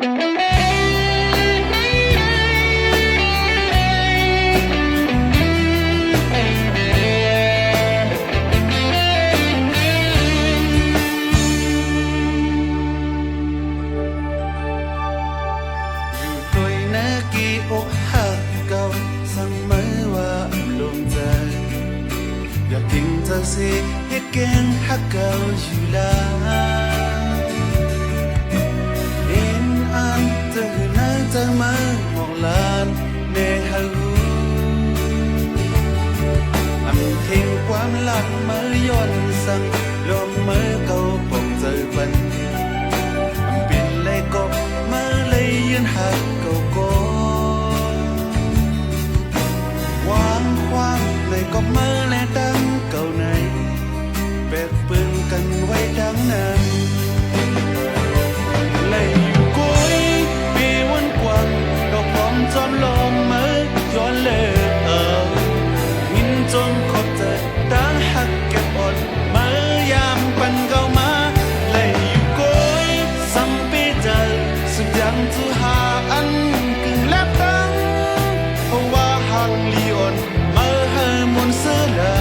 อกหักเก่าสั่งมือว่าลงใจอยากทิ้งเธอสิให้เก่งหักเก่าอยู่แล้วเห็นอันเธอหือหน้าเธอมามองลานในหูอำเพ่งความหลักมือย่อนสั่งลมมือเก่าปกเจอปันอำเป็นเลยกบมาเลยยืนหักเก่าก็วางความเลยก็มาและดังเก่าในแบกปืนกันไว้ดังนั้นเลยอยู่กุยปีวันกว่างดอกหอมจอมลมมือย้อนเลิกมินจมขอบใจดังหักเก็บอดมือยามปันเก่ามาเลยอยู่กุยสัมปีเจอสุดยังจูหาอันกึ่งแลบดังเพราะว่าหักลีออนมือให้มุนเสือลา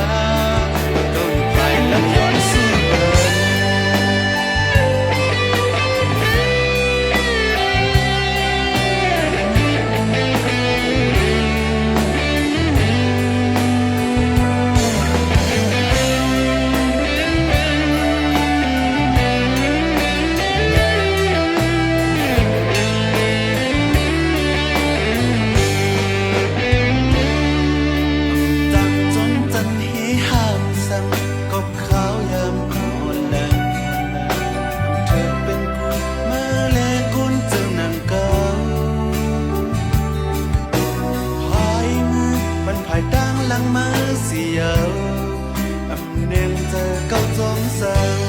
ก็อยู่ไกลและย้อนสู่เดินมาเสียวอำเนียงเธอเก้าจงสั่ง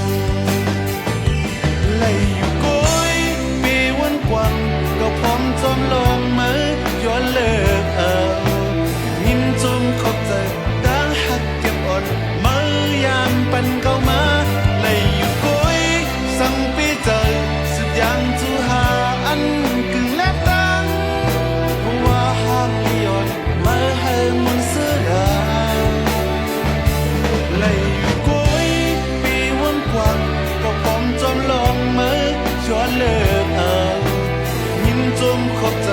ไล่อยู่กุยปีวันกว่างก็พร้อมจอมลงมือย้อนเลิกยินจมขอบใจดังหักเก็บอ่อนมือยามปันเก่ามาไล่อยู่กุยสั่งปีเจอสุดยังจูหาอันกึ่งแลบดังเพราะว่าหักลีอ่อนมือให้มุนเสือเลยอยู่กุยปีวันกว่างก็พร้อมจอมลงมือย้อนเลิกยินจมขอบใจ